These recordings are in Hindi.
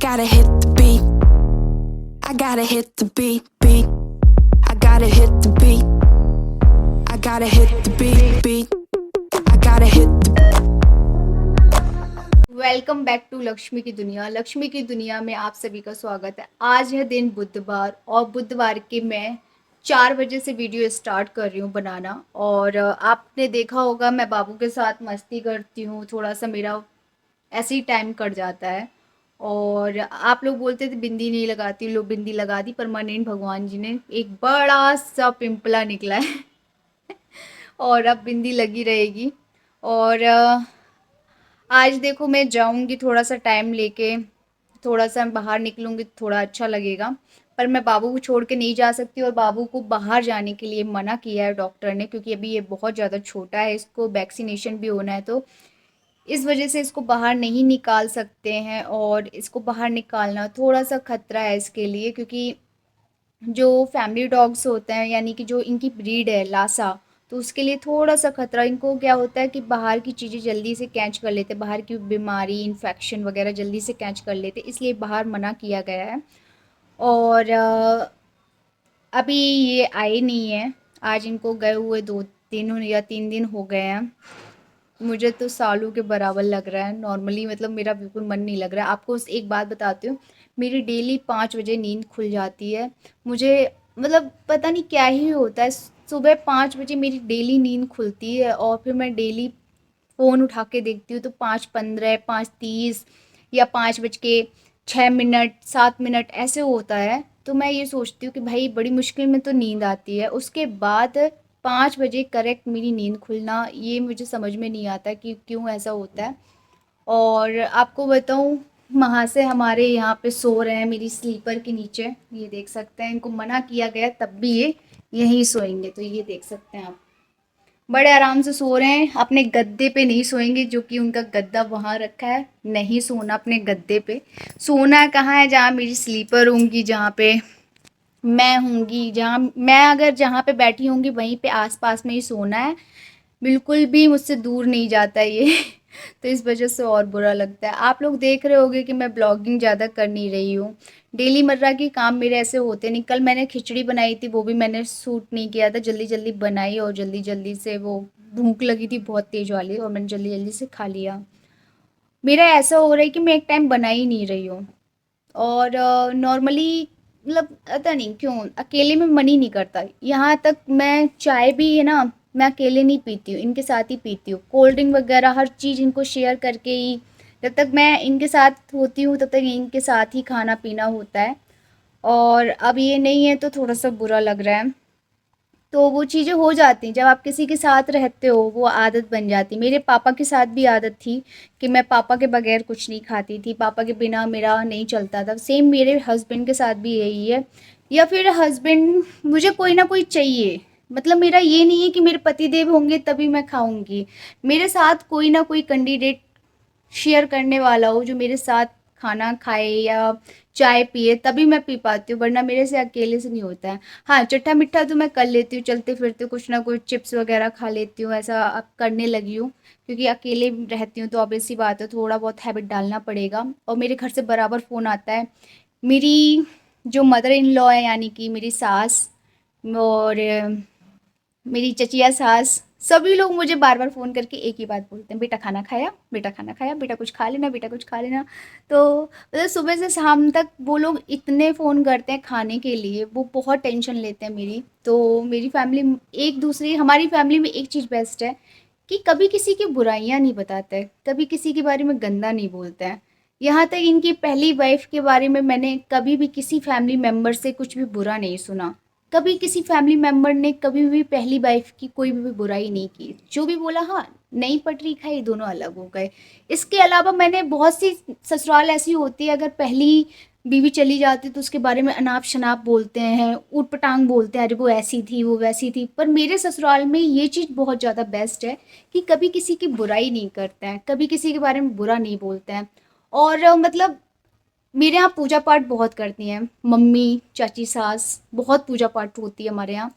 gotta hit the beat. I gotta hit the beat, beat. I gotta hit the beat. I gotta hit the beat, beat. I gotta hit the welcome back to Lakshmi की दुनिया। लक्ष्मी की दुनिया में आप सभी का स्वागत है। आज है दिन बुधवार और बुधवार के मैं 4 बजे से वीडियो स्टार्ट कर रही हूँ बनाना। और आपने देखा होगा मैं बाबू के साथ मस्ती करती हूँ, थोड़ा सा मेरा ऐसे ही टाइम कट जाता है। और आप लोग बोलते थे बिंदी नहीं लगाती, लो बिंदी लगा दी। परमानेंट भगवान जी ने एक बड़ा सा पिंपला निकला है और अब बिंदी लगी रहेगी। और आज देखो मैं जाऊंगी थोड़ा सा टाइम लेके, थोड़ा सा बाहर निकलूंगी, थोड़ा अच्छा लगेगा। पर मैं बाबू को छोड़ के नहीं जा सकती और बाबू को बाहर जाने के लिए मना किया है डॉक्टर ने, क्योंकि अभी ये बहुत ज़्यादा छोटा है, इसको वैक्सीनेशन भी होना है। तो इस वजह से इसको बाहर नहीं निकाल सकते हैं और इसको बाहर निकालना थोड़ा सा खतरा है इसके लिए, क्योंकि जो फैमिली डॉग्स होते हैं यानी कि जो इनकी ब्रीड है लासा, तो उसके लिए थोड़ा सा खतरा। इनको क्या होता है कि बाहर की चीज़ें जल्दी से कैच कर लेते हैं, बाहर की बीमारी इन्फेक्शन वगैरह जल्दी से कैच कर लेते, इसलिए बाहर मना किया गया है। और अभी ये आए नहीं है। आज इनको गए हुए 2 दिन या 3 दिन हो गए हैं। मुझे तो सालों के बराबर लग रहा है नॉर्मली, मतलब मेरा बिल्कुल मन नहीं लग रहा है। आपको एक बात बताती हूँ, मेरी डेली 5 बजे नींद खुल जाती है। मुझे मतलब पता नहीं क्या ही होता है, सुबह 5 बजे मेरी डेली नींद खुलती है और फिर मैं डेली फ़ोन उठा के देखती हूँ तो 5:15, 5:30 या 5:06, 7 मिनट ऐसे होता है। तो मैं ये सोचती हूँ कि भाई बड़ी मुश्किल में तो नींद आती है, उसके बाद 5 बजे करेक्ट मेरी नींद खुलना, ये मुझे समझ में नहीं आता कि क्यों ऐसा होता है। और आपको बताऊँ, वहाँ से हमारे यहाँ पे सो रहे हैं मेरी स्लीपर के नीचे, ये देख सकते हैं। इनको मना किया गया तब भी ये यहीं सोएंगे, तो ये देख सकते हैं आप। बड़े आराम से सो रहे हैं, अपने गद्दे पे नहीं सोएंगे, जो कि उनका गद्दा वहाँ रखा है। नहीं सोना अपने गद्दे पे, सोना कहाँ है जहाँ मेरी स्लीपर होंगी, जहाँ पे मैं होंगी, जहाँ मैं अगर जहाँ पे बैठी होंगी वहीं पे आसपास में ही सोना है। बिल्कुल भी मुझसे दूर नहीं जाता ये तो इस वजह से और बुरा लगता है। आप लोग देख रहे होंगे कि मैं ब्लॉगिंग ज़्यादा कर नहीं रही हूँ। डेली मर्रा के काम मेरे ऐसे होते नहीं। कल मैंने खिचड़ी बनाई थी, वो भी मैंने शूट नहीं किया था, जल्दी जल्दी बनाई और जल्दी जल्दी से वो भूख लगी थी बहुत तेज़ वाली और मैंने जल्दी जल्दी से खा लिया। मेरा ऐसा हो रहा है कि मैं एक टाइम बना ही नहीं रही हूँ। और नॉर्मली मतलब पता नहीं क्यों अकेले में मन ही नहीं करता। यहाँ तक मैं चाय भी है ना, मैं अकेले नहीं पीती हूँ, इनके साथ ही पीती हूँ। कोल्ड ड्रिंक वगैरह हर चीज़ इनको शेयर करके ही, जब तक मैं इनके साथ होती हूँ तब तक इनके साथ ही खाना पीना होता है। और अब ये नहीं है तो थोड़ा सा बुरा लग रहा है। तो वो चीज़ें हो जाती हैं, जब आप किसी के साथ रहते हो वो आदत बन जाती है। मेरे पापा के साथ भी आदत थी कि मैं पापा के बगैर कुछ नहीं खाती थी, पापा के बिना मेरा नहीं चलता था। सेम मेरे हस्बैंड के साथ भी यही है। या फिर हस्बैंड, मुझे कोई ना कोई चाहिए। मतलब मेरा ये नहीं है कि मेरे पतिदेव होंगे तभी मैं खाऊंगी, मेरे साथ कोई ना कोई कैंडिडेट शेयर करने वाला हो जो मेरे साथ खाना खाए या चाय पिए, तभी मैं पी पाती हूँ, वरना मेरे से अकेले से नहीं होता है। हाँ, चट्टा मीठा तो मैं कर लेती हूँ, चलते फिरते कुछ ना कुछ चिप्स वगैरह खा लेती हूँ, ऐसा अब करने लगी हूँ, क्योंकि अकेले रहती हूँ तो ऑब्वियस सी बात है थोड़ा बहुत हैबिट डालना पड़ेगा। और मेरे घर से बराबर फ़ोन आता है। मेरी जो मदर इन लॉ है यानी कि मेरी सास और मेरी चचिया सास, सभी लोग मुझे बार बार फ़ोन करके एक ही बात बोलते हैं, बेटा खाना खाया, बेटा खाना खाया, बेटा कुछ खा लेना, बेटा कुछ खा लेना। तो मतलब सुबह से शाम तक वो लोग इतने फ़ोन करते हैं खाने के लिए, वो बहुत टेंशन लेते हैं मेरी। तो मेरी फैमिली एक दूसरी, हमारी फैमिली में एक चीज़ बेस्ट है कि कभी किसी की बुराइयां नहीं बताते हैं, कभी किसी के बारे में गंदा नहीं बोलते हैं। यहाँ तक इनकी पहली वाइफ के बारे में मैंने कभी भी किसी फैमिली मेम्बर से कुछ भी बुरा नहीं सुना। कभी किसी फैमिली मेंबर ने कभी भी पहली वाइफ की कोई भी बुराई नहीं की। जो भी बोला, हाँ नई पटरी खाई, दोनों अलग हो गए। इसके अलावा मैंने बहुत सी ससुराल ऐसी होती है, अगर पहली बीवी चली जाती तो उसके बारे में अनाप शनाप बोलते हैं, ऊट पटांग बोलते हैं, अरे वो ऐसी थी वो वैसी थी। पर मेरे ससुराल में ये चीज़ बहुत ज़्यादा बेस्ट है कि कभी किसी की बुराई नहीं करते हैं, कभी किसी के बारे में बुरा नहीं बोलते हैं। और मतलब मेरे यहाँ पूजा पाठ बहुत करती हैं मम्मी, चाची, सास, बहुत पूजा पाठ होती है हमारे यहाँ।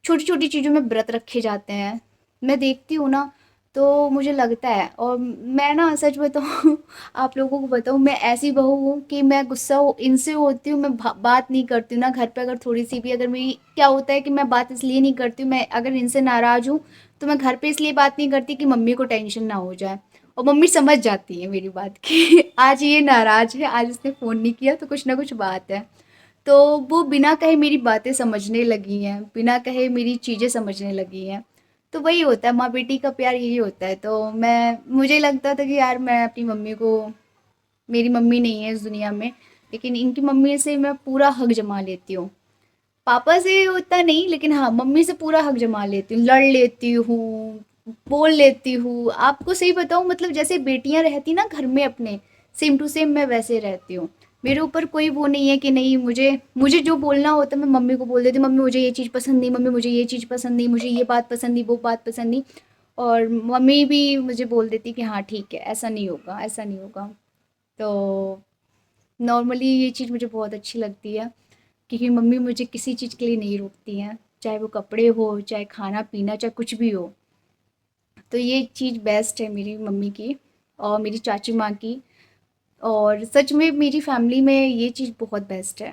छोटी छोटी चीज़ों में व्रत रखे जाते हैं। मैं देखती हूँ ना, तो मुझे लगता है, और मैं ना सच बताऊँ आप लोगों को बताऊँ, मैं ऐसी बहू हूँ कि मैं गुस्सा इनसे होती हूँ, मैं बात नहीं करती हूँ ना घर पे। अगर थोड़ी सी भी अगर मेरी क्या होता है कि मैं बात इसलिए नहीं करती हूँ, मैं अगर इनसे नाराज़ हूँ तो मैं घर पे इसलिए बात नहीं करती कि मम्मी को टेंशन ना हो जाए। और मम्मी समझ जाती है मेरी बात कि आज ये नाराज़ है, आज इसने फ़ोन नहीं किया तो कुछ ना कुछ बात है। तो वो बिना कहे मेरी बातें समझने लगी हैं, बिना कहे मेरी चीज़ें समझने लगी हैं। तो वही होता है, माँ बेटी का प्यार यही होता है। तो मैं मुझे लगता था कि यार मैं अपनी मम्मी को, मेरी मम्मी नहीं है इस दुनिया में, लेकिन इनकी मम्मी से मैं पूरा हक जमा लेती हूँ। पापा से उतना नहीं, लेकिन हाँ मम्मी से पूरा हक जमा लेती हूँ, लड़ लेती हूँ, बोल लेती हूँ। आपको सही बताऊँ, मतलब जैसे बेटियाँ रहती ना घर में अपने, सेम टू सेम मैं वैसे रहती हूँ। मेरे ऊपर कोई वो नहीं है कि नहीं, मुझे मुझे जो बोलना होता है मैं मम्मी को बोल देती हूँ, मम्मी मुझे ये चीज़ पसंद नहीं, मम्मी मुझे ये चीज़ पसंद नहीं, मुझे ये बात पसंद नहीं, वो बात पसंद नहीं। और मम्मी भी मुझे बोल देती कि हाँ ठीक है, ऐसा नहीं होगा, ऐसा नहीं होगा। तो नॉर्मली ये चीज़ मुझे बहुत अच्छी लगती है, क्योंकि मम्मी मुझे किसी चीज़ के लिए नहीं रोकती हैं, चाहे वो कपड़े हो, चाहे खाना-पीना, चाहे कुछ भी हो। तो ये चीज़ बेस्ट है मेरी मम्मी की और मेरी चाची माँ की। और सच में मेरी फैमिली में ये चीज़ बहुत बेस्ट है।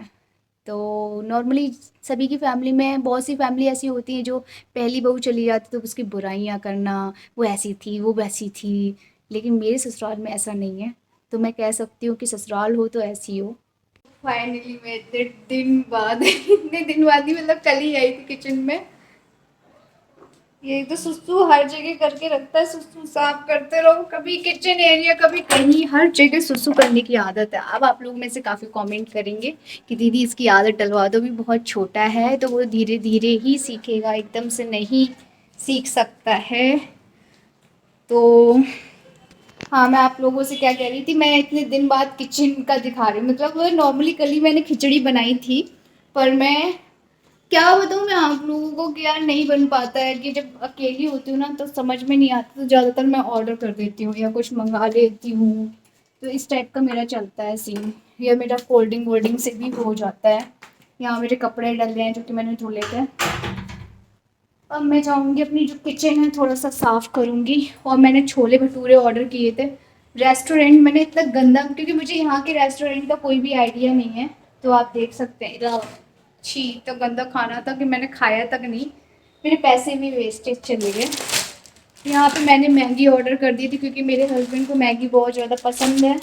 तो नॉर्मली सभी की फैमिली में, बहुत सी फैमिली ऐसी होती हैं जो पहली बहू चली जाती तो उसकी बुराइयाँ करना, वो ऐसी थी, वो वैसी थी। लेकिन मेरे ससुराल में ऐसा नहीं है। तो मैं कह सकती हूँ कि ससुराल हो तो ऐसी हो। फाइनली मैं इतने दिन बाद इतने दिन बाद नहीं, मतलब कल ही आई थी किचन में। ये तो सुसु हर जगह करके रखता है, सुसु साफ करते रहो, कभी किचन एरिया, कभी कहीं, हर जगह सुसु करने की आदत है। अब आप लोग में से काफ़ी कमेंट करेंगे कि दीदी इसकी आदत डलवा दो, भी बहुत छोटा है तो वो धीरे धीरे ही सीखेगा, एकदम से नहीं सीख सकता है। तो हाँ, मैं आप लोगों से क्या कह रही थी, मैं इतने दिन बाद किचन का दिखा रही हूँ। मतलब नॉर्मली कल ही मैंने खिचड़ी बनाई थी, पर मैं क्या बताऊँ मैं आप लोगों को कि यार नहीं बन पाता है, कि जब अकेली होती हूँ ना तो समझ में नहीं आता, तो ज़्यादातर मैं ऑर्डर कर देती हूँ या कुछ मंगा लेती हूँ। तो इस टाइप का मेरा चलता है सीन, या मेरा फोल्डिंग वोल्डिंग से भी हो जाता है। यहाँ मेरे कपड़े डले हैं जो कि मैंने धुले थे। अब मैं जाऊँगी अपनी जो किचन है थोड़ा सा साफ़ करूँगी। और मैंने छोले भटूरे ऑर्डर किए थे। रेस्टोरेंट मैंने इतना गंदा, क्योंकि मुझे यहाँ के रेस्टोरेंट का कोई भी आइडिया नहीं है, तो आप देख सकते हैं छी, तो गंदा खाना था कि मैंने खाया तक नहीं, मेरे पैसे भी वेस्टेज चले गए। यहाँ पे मैंने मैगी ऑर्डर कर दी थी क्योंकि मेरे हस्बैंड को मैगी बहुत ज़्यादा पसंद है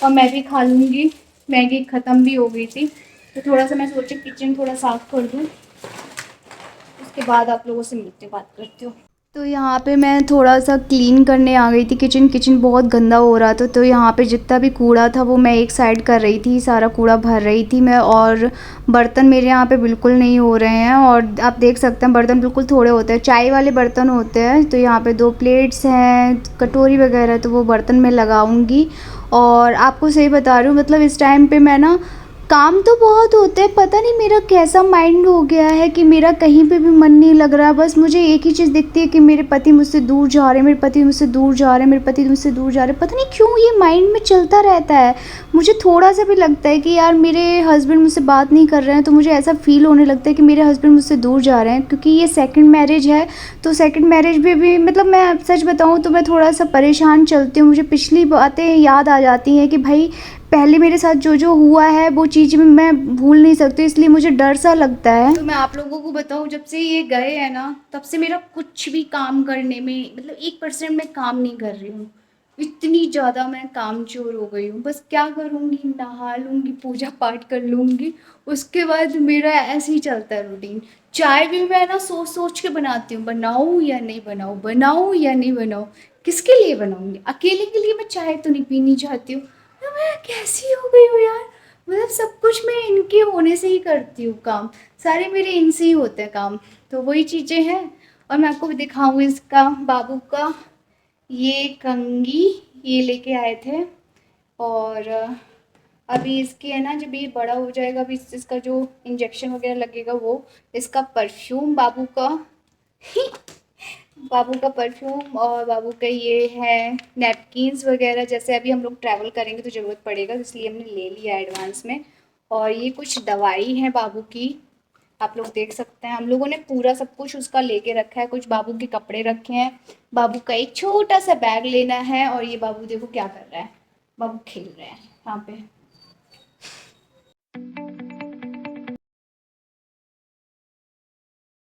और मैं भी खा लूँगी। मैगी ख़त्म भी हो गई थी, तो थोड़ा सा मैं सोची किचन थोड़ा साफ़ कर दूँ, उसके बाद आप लोगों से मिलते बात करती हूँ। तो यहाँ पे मैं थोड़ा सा क्लीन करने आ गई थी किचन। किचन बहुत गंदा हो रहा था, तो यहाँ पे जितना भी कूड़ा था वो मैं एक साइड कर रही थी, सारा कूड़ा भर रही थी मैं। और बर्तन मेरे यहाँ पे बिल्कुल नहीं हो रहे हैं, और आप देख सकते हैं बर्तन बिल्कुल थोड़े होते हैं, चाय वाले बर्तन होते हैं। तो यहाँ पे 2 प्लेट्स हैं, कटोरी वगैरह, तो वो बर्तन मैं लगाऊँगी। और आपको सही बता रही हूँ, मतलब इस टाइम पे मैं ना, काम तो बहुत होते हैं, पता नहीं मेरा कैसा माइंड हो गया है कि मेरा कहीं पे भी मन नहीं लग रहा। बस मुझे एक ही चीज़ दिखती है कि मेरे पति मुझसे दूर जा रहे हैं, मेरे पति मुझसे दूर जा रहे हैं, मेरे पति मुझसे दूर जा रहे हैं। पता नहीं क्यों ये माइंड में चलता रहता है। मुझे थोड़ा सा भी लगता है कि यार मेरे हस्बैंड मुझसे बात नहीं कर रहे हैं, तो मुझे ऐसा फील होने लगता है कि मेरे हस्बैंड मुझसे दूर जा रहे हैं, क्योंकि ये सेकंड मैरिज है। तो सेकंड मैरिज में भी मतलब मैं सच बताऊँ तो मैं थोड़ा सा परेशान चलती हूँ। मुझे पिछली बातें याद आ जाती हैं कि भाई पहले मेरे साथ जो जो हुआ है वो चीज़ मैं भूल नहीं सकती, इसलिए मुझे डर सा लगता है। तो मैं आप लोगों को बताऊं, जब से ये गए हैं ना तब से मेरा कुछ भी काम करने में, मतलब 1% मैं काम नहीं कर रही हूँ। इतनी ज़्यादा मैं कामचोर हो गई हूँ। बस क्या करूँगी, नहा लूँगी, पूजा पाठ कर लूँगी, उसके बाद मेरा ऐसे ही चलता है रूटीन। चाय भी मैं ना सोच सोच के बनाती हूँ, बनाऊँ या नहीं बनाऊँ, बनाऊँ या नहीं बनाऊँ, किसके लिए बनाऊँगी, अकेले के लिए मैं चाय तो नहीं पीनी चाहती हूँ। तो मैं कैसी हो गई हूँ यार, मतलब सब कुछ मैं इनके होने से ही करती हूँ काम, सारे मेरे इनसे ही होते हैं काम। तो वही चीज़ें हैं। और मैं आपको भी दिखाऊँ इसका बाबू का ये कंघी, ये लेके आए थे। और अभी इसकी है ना, जब ये बड़ा हो जाएगा, अभी इसका जो इंजेक्शन वगैरह लगेगा वो, इसका परफ्यूम बाबू का बाबू का परफ्यूम, और बाबू का ये है नैपकिन्स वगैरह, जैसे अभी हम लोग ट्रैवल करेंगे तो ज़रूरत पड़ेगा, तो इसलिए हमने ले लिया एडवांस में। और ये कुछ दवाई है बाबू की, आप लोग देख सकते हैं हम लोगों ने पूरा सब कुछ उसका लेके रखा है। कुछ बाबू के कपड़े रखे हैं, बाबू का एक छोटा सा बैग लेना है। और ये बाबू देखो क्या कर रहा है, बाबू खेल रहे हैं यहाँ पे।